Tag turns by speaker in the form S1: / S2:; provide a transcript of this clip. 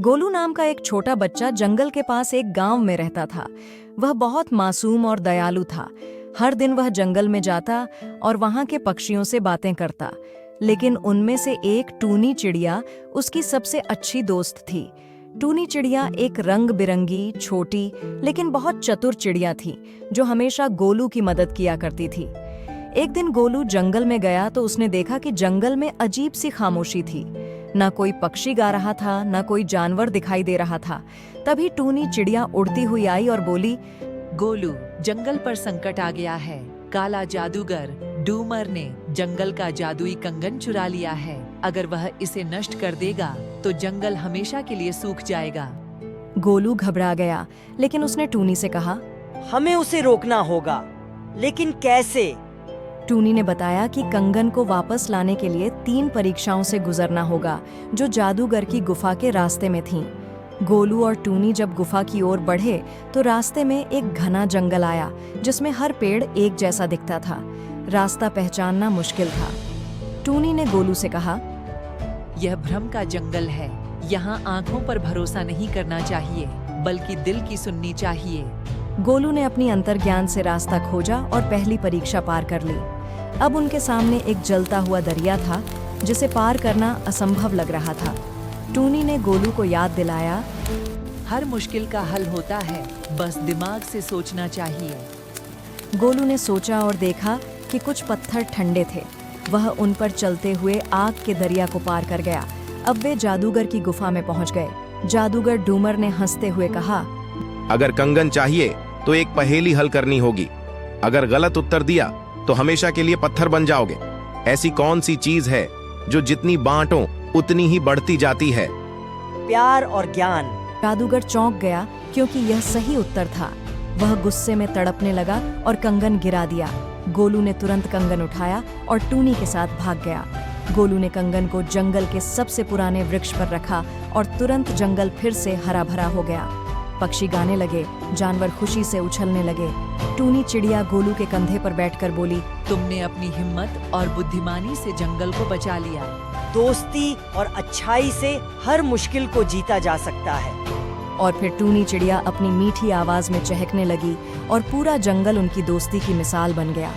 S1: गोलू नाम का एक छोटा बच्चा जंगल के पास एक गांव में रहता था। वह बहुत मासूम और दयालु था। हर दिन वह जंगल में जाता और वहां के पक्षियों से बातें करता। लेकिन उनमें से एक टूनी चिड़िया उसकी सबसे अच्छी दोस्त थी। टूनी चिड़िया एक रंग बिरंगी, छोटी लेकिन बहुत चतुर चिड़िया थी जो हमेशा गोलू की मदद किया करती थी। एक दिन गोलू जंगल में गया तो उसने देखा कि जंगल में अजीब सी खामोशी थी। न कोई पक्षी गा रहा था, न कोई जानवर दिखाई दे रहा था। तभी टूनी चिड़िया उड़ती हुई आई और बोली,
S2: गोलू, जंगल पर संकट आ गया है। काला जादूगर डूमर ने जंगल का जादुई कंगन चुरा लिया है। अगर वह इसे नष्ट कर देगा तो जंगल हमेशा के लिए सूख जाएगा।
S1: गोलू घबरा गया, लेकिन उसने टूनी से कहा,
S3: हमें उसे रोकना होगा, लेकिन कैसे?
S1: टूनी ने बताया कि कंगन को वापस लाने के लिए 3 परीक्षाओं से गुजरना होगा जो जादूगर की गुफा के रास्ते में थीं। गोलू और टूनी जब गुफा की ओर बढ़े तो रास्ते में एक घना जंगल आया जिसमें हर पेड़ एक जैसा दिखता था। रास्ता पहचानना मुश्किल था। टूनी ने गोलू से कहा,
S2: यह भ्रम का जंगल है। यहाँ आंखों पर भरोसा नहीं करना चाहिए, बल्कि दिल की सुननी चाहिए।
S1: गोलू ने अपनी अंतर्ज्ञान से रास्ता खोजा और पहली परीक्षा पार कर ली। अब उनके सामने एक जलता हुआ दरिया था जिसे पार करना असंभव लग रहा था। टूनी ने गोलू को याद दिलाया,
S2: हर मुश्किल का हल होता है, बस दिमाग से सोचना चाहिए।
S1: गोलू ने सोचा और देखा कि कुछ पत्थर ठंडे थे। वह उन पर चलते हुए आग के दरिया को पार कर गया। अब वे जादूगर की गुफा में पहुंच गए। जादूगर डूमर ने हंसते हुए कहा,
S4: अगर कंगन चाहिए तो एक पहेली हल करनी होगी। अगर गलत उत्तर दिया तो हमेशा के लिए पत्थर बन जाओगे। ऐसी कौन सी चीज है जो जितनी बांटो उतनी ही बढ़ती जाती है?
S3: प्यार और ज्ञान।
S1: जादूगर चौंक गया क्योंकि यह सही उत्तर था। वह गुस्से में तड़पने लगा और कंगन गिरा दिया। गोलू ने तुरंत कंगन उठाया और टूनी के साथ भाग गया। गोलू ने कंगन को जंगल के सबसे पुराने वृक्ष पर रखा और तुरंत जंगल फिर से हरा भरा हो गया। पक्षी गाने लगे, जानवर खुशी से उछलने लगे। टूनी चिड़िया गोलू के कंधे पर बैठकर बोली,
S2: तुमने अपनी हिम्मत और बुद्धिमानी से जंगल को बचा लिया।
S3: दोस्ती और अच्छाई से हर मुश्किल को जीता जा सकता है।
S1: और फिर टूनी चिड़िया अपनी मीठी आवाज में चहकने लगी और पूरा जंगल उनकी दोस्ती की मिसाल बन गया।